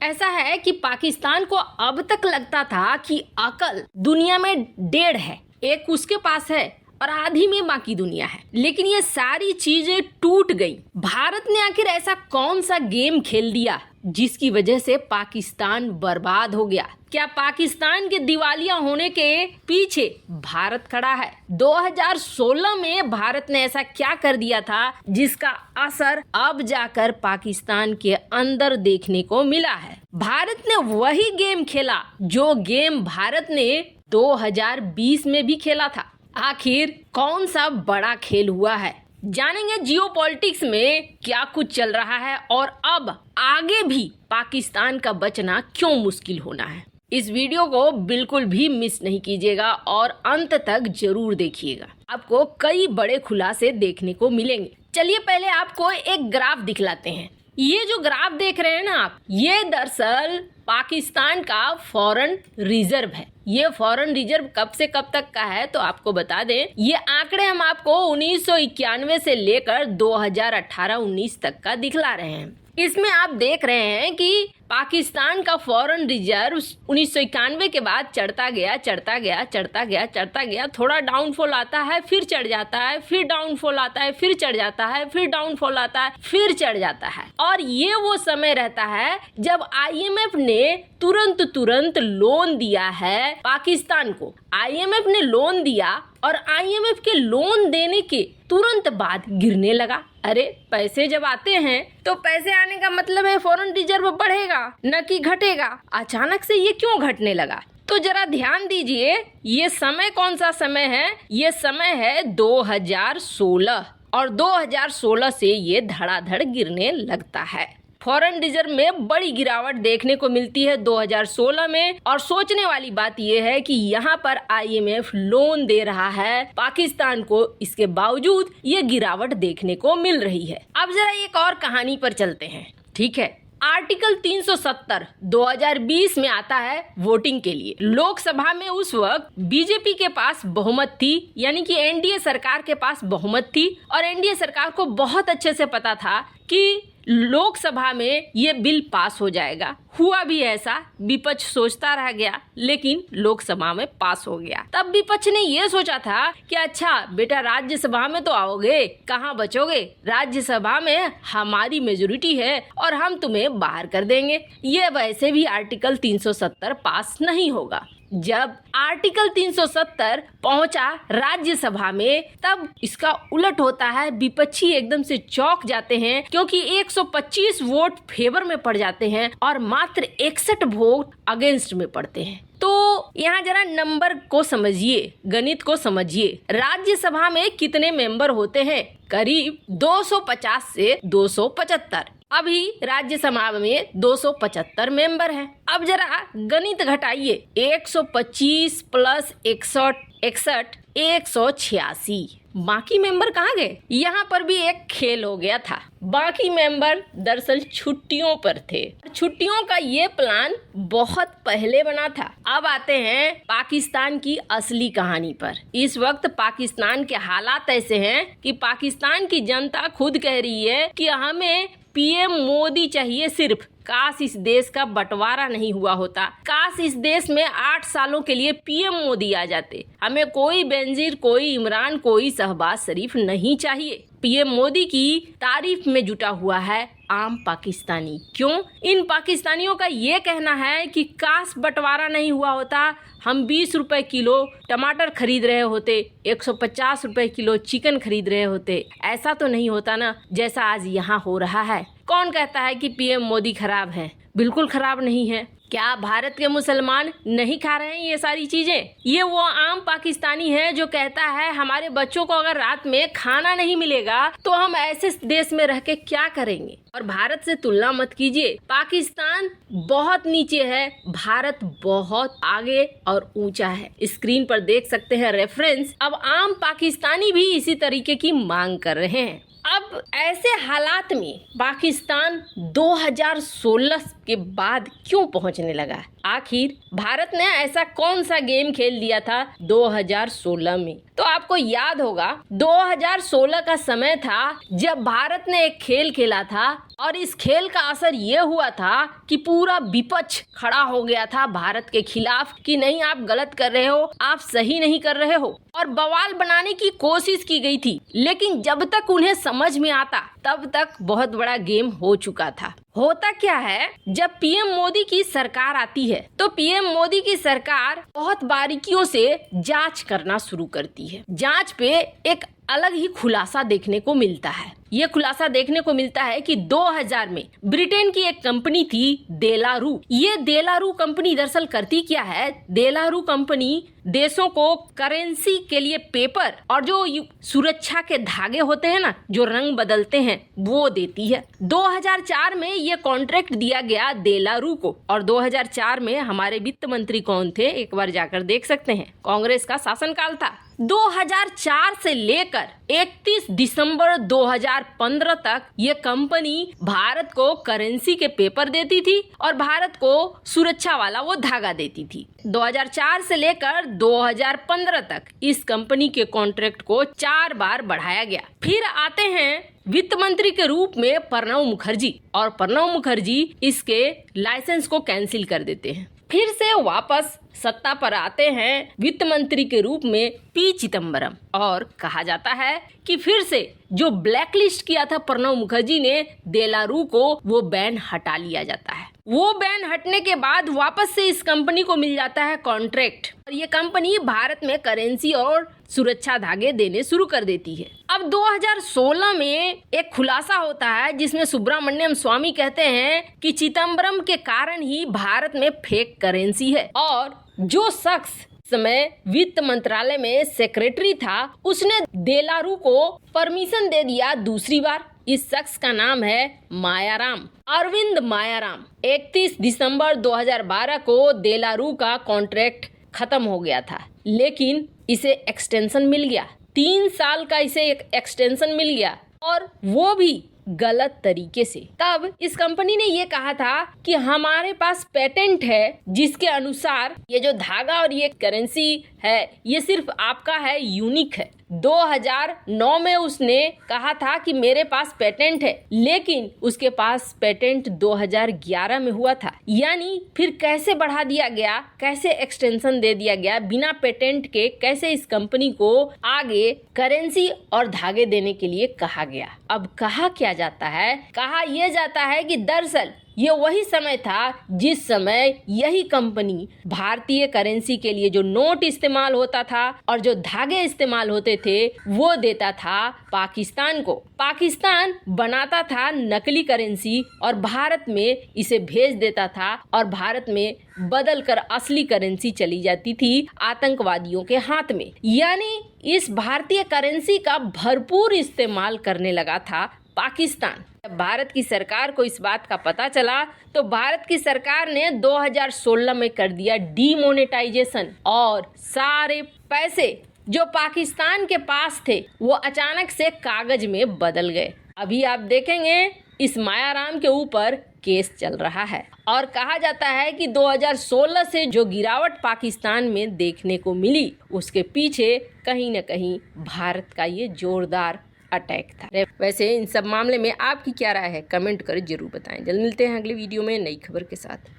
ऐसा है कि पाकिस्तान को अब तक लगता था कि अकल दुनिया में 1.5 है, एक उसके पास है और आधी में बाकी दुनिया है, लेकिन ये सारी चीजें टूट गई। भारत ने आखिर ऐसा कौन सा गेम खेल दिया जिसकी वजह से पाकिस्तान बर्बाद हो गया? क्या पाकिस्तान के दिवालिया होने के पीछे भारत खड़ा है? 2016 में भारत ने ऐसा क्या कर दिया था जिसका असर अब जाकर पाकिस्तान के अंदर देखने को मिला है? भारत ने वही गेम खेला जो गेम भारत ने 2020 में भी खेला था। आखिर कौन सा बड़ा खेल हुआ है? जानेंगे जियोपॉलिटिक्स में क्या कुछ चल रहा है और अब आगे भी पाकिस्तान का बचना क्यों मुश्किल होना है। इस वीडियो को बिल्कुल भी मिस नहीं कीजिएगा और अंत तक जरूर देखिएगा। आपको कई बड़े खुलासे देखने को मिलेंगे। चलिए पहले आपको एक ग्राफ दिखलाते हैं। ये जो ग्राफ देख रहे हैं ना आप, ये दरअसल पाकिस्तान का फॉरेन रिजर्व है। ये फॉरेन रिजर्व कब से कब तक का है तो आपको बता दें, ये आंकड़े हम आपको 1991 से लेकर 2018-19 तक का दिखला रहे हैं। इसमें आप देख रहे हैं कि पाकिस्तान का फॉरेन रिजर्व 1991 के बाद चढ़ता गया, थोड़ा डाउनफॉल आता है, फिर चढ़ जाता है, फिर डाउनफॉल आता है, फिर चढ़ जाता है, फिर डाउनफॉल आता है, फिर चढ़ जाता है। और ये वो समय रहता है जब IMF ने तुरंत लोन दिया है पाकिस्तान को। IMF ने लोन दिया और IMF के लोन देने के तुरंत बाद गिरने लगा। अरे पैसे जब आते हैं तो पैसे आने का मतलब है फॉरेन रिजर्व बढ़ेगा न कि घटेगा। अचानक से ये क्यों घटने लगा? तो जरा ध्यान दीजिए, ये समय कौन सा समय है? ये समय है 2016 और 2016 से ये धड़ाधड़ गिरने लगता है। फॉरेन रिजर्व में बड़ी गिरावट देखने को मिलती है 2016 में और सोचने वाली बात यह है कि यहाँ पर IMF लोन दे रहा है पाकिस्तान को, इसके बावजूद ये गिरावट देखने को मिल रही है। अब जरा एक और कहानी पर चलते हैं, ठीक है। आर्टिकल 370 2020 में आता है वोटिंग के लिए। लोकसभा में उस वक्त बीजेपी के पास बहुमत थी, यानी कि एनडीए सरकार के पास बहुमत थी और एनडीए सरकार को बहुत अच्छे से पता था कि लोकसभा में ये बिल पास हो जाएगा। हुआ भी ऐसा, विपक्ष सोचता रह गया लेकिन लोकसभा में पास हो गया। तब विपक्ष ने ये सोचा था कि अच्छा बेटा राज्यसभा में तो आओगे, कहाँ बचोगे, राज्यसभा में हमारी मेजोरिटी है और हम तुम्हें बाहर कर देंगे। ये वैसे भी आर्टिकल 370 पास नहीं होगा। जब आर्टिकल 370 पहुंचा राज्यसभा में तब इसका उलट होता है। विपक्षी एकदम से चौंक जाते हैं क्योंकि 125 वोट फेवर में पड़ जाते हैं और मात्र 61 वोट अगेंस्ट में पड़ते हैं। तो यहाँ जरा नंबर को समझिए, गणित को समझिए। राज्यसभा में कितने मेंबर होते हैं? करीब 250 से 275। अभी राज्यसभा में 275 मेंबर हैं। अब जरा गणित घटाइए, 125 प्लस 61 186। बाकी मेंबर कहाँ गए? यहाँ पर भी एक खेल हो गया था। बाकी मेंबर दरअसल छुट्टियों पर थे। छुट्टियों का ये प्लान बहुत पहले बना था। अब आते हैं पाकिस्तान की असली कहानी पर। इस वक्त पाकिस्तान के हालात ऐसे हैं कि पाकिस्तान की जनता खुद कह रही है कि हमें PM मोदी चाहिए सिर्फ। काश इस देश का बंटवारा नहीं हुआ होता, काश इस देश में 8 सालों के लिए PM मोदी आ जाते। हमें कोई बेनजीर, कोई इमरान, कोई शहबाज शरीफ नहीं चाहिए। PM मोदी की तारीफ में जुटा हुआ है आम पाकिस्तानी। क्यों? इन पाकिस्तानियों का ये कहना है कि काश बंटवारा नहीं हुआ होता, हम 20 रुपए किलो टमाटर खरीद रहे होते, 150 रुपए किलो चिकन खरीद रहे होते। ऐसा तो नहीं होता ना जैसा आज यहाँ हो रहा है। कौन कहता है कि PM मोदी खराब है? बिल्कुल खराब नहीं है। क्या भारत के मुसलमान नहीं खा रहे हैं ये सारी चीजें? ये वो आम पाकिस्तानी है जो कहता है हमारे बच्चों को अगर रात में खाना नहीं मिलेगा तो हम ऐसे देश में रह के क्या करेंगे। और भारत से तुलना मत कीजिए, पाकिस्तान बहुत नीचे है, भारत बहुत आगे और ऊंचा है। स्क्रीन पर देख सकते हैं रेफरेंस। अब आम पाकिस्तानी भी इसी तरीके की मांग कर रहे हैं। अब ऐसे हालात में पाकिस्तान 2016 के बाद क्यों पहुंचने लगा? आखिर भारत ने ऐसा कौन सा गेम खेल दिया था 2016 में? तो आपको याद होगा 2016 का समय था जब भारत ने एक खेल खेला था और इस खेल का असर ये हुआ था कि पूरा विपक्ष खड़ा हो गया था भारत के खिलाफ कि नहीं, आप गलत कर रहे हो, आप सही नहीं कर रहे हो, और बवाल बनाने की कोशिश की गई थी। लेकिन जब तक उन्हें समझ में आता तब तक बहुत बड़ा गेम हो चुका था। होता क्या है, जब पीएम मोदी की सरकार आती है तो पीएम मोदी की सरकार बहुत बारीकियों से जांच करना शुरू करती है। जांच पे एक अलग ही खुलासा देखने को मिलता है। ये खुलासा देखने को मिलता है कि 2000 में ब्रिटेन की एक कंपनी थी देलारू। ये देलारू कंपनी दरअसल करती क्या है, देलारू कंपनी देशों को करेंसी के लिए पेपर और जो सुरक्षा के धागे होते हैं ना, जो रंग बदलते हैं, वो देती है। 2004 में ये कॉन्ट्रैक्ट दिया गया देलारू को, और 2004 में हमारे वित्त मंत्री कौन थे, एक बार जाकर देख सकते हैं, कांग्रेस का शासनकाल था। 2004 से लेकर 31 दिसंबर 2015 तक ये कंपनी भारत को करेंसी के पेपर देती थी और भारत को सुरक्षा वाला वो धागा देती थी। 2004 से लेकर 2015 तक इस कंपनी के कॉन्ट्रैक्ट को 4 बार बढ़ाया गया। फिर आते हैं वित्त मंत्री के रूप में प्रणब मुखर्जी, और प्रणब मुखर्जी इसके लाइसेंस को कैंसिल कर देते हैं। फिर से वापस सत्ता पर आते हैं वित्त मंत्री के रूप में पी चिदम्बरम, और कहा जाता है कि फिर से जो ब्लैक लिस्ट किया था प्रणब मुखर्जी ने देलारू को, वो बैन हटा लिया जाता है। वो बैन हटने के बाद वापस से इस कंपनी को मिल जाता है कॉन्ट्रैक्ट, और ये कंपनी भारत में करेंसी और सुरक्षा धागे देने शुरू कर देती है। अब 2016 में एक खुलासा होता है जिसमें सुब्रमण्यम स्वामी कहते हैं कि चिदम्बरम के कारण ही भारत में फेक करेंसी है, और जो शख्स समय वित्त मंत्रालय में सेक्रेटरी था उसने देलारू को परमिशन दे दिया दूसरी बार। इस शख्स का नाम है मायाराम, अरविंद मायाराम। 31 दिसंबर 2012 को देलारू का कॉन्ट्रैक्ट खत्म हो गया था, लेकिन इसे एक्सटेंशन मिल गया। 3 साल का इसे एक एक्सटेंशन मिल गया, और वो भी गलत तरीके से। तब इस कंपनी ने ये कहा था कि हमारे पास पेटेंट है जिसके अनुसार ये जो धागा और ये करेंसी है ये सिर्फ आपका है, यूनिक है। 2009 में उसने कहा था कि मेरे पास पेटेंट है, लेकिन उसके पास पेटेंट 2011 में हुआ था। यानी फिर कैसे बढ़ा दिया गया, कैसे एक्सटेंशन दे दिया गया बिना पेटेंट के, कैसे इस कंपनी को आगे करेंसी और धागे देने के लिए कहा गया। अब कहा क्या जाता है, कहा यह जाता है कि दरअसल ये वही समय था जिस समय यही कंपनी भारतीय करेंसी के लिए जो नोट इस्तेमाल होता था और जो धागे इस्तेमाल होते थे वो देता था पाकिस्तान को। पाकिस्तान बनाता था नकली करेंसी और भारत में इसे भेज देता था, और भारत में बदल कर असली करेंसी चली जाती थी आतंकवादियों के हाथ में। यानी इस भारतीय करेंसी का भरपूर इस्तेमाल करने लगा था पाकिस्तान। जब भारत की सरकार को इस बात का पता चला तो भारत की सरकार ने 2016 में कर दिया डीमोनेटाइजेशन, और सारे पैसे जो पाकिस्तान के पास थे वो अचानक से कागज में बदल गए। अभी आप देखेंगे इस मायाराम के ऊपर केस चल रहा है, और कहा जाता है कि 2016 से जो गिरावट पाकिस्तान में देखने को मिली उसके पीछे कहीं न कहीं भारत का ये जोरदार अटैक था। वैसे इन सब मामले में आपकी क्या राय है, कमेंट कर जरूर बताएं। जल्द मिलते हैं अगले वीडियो में नई खबर के साथ।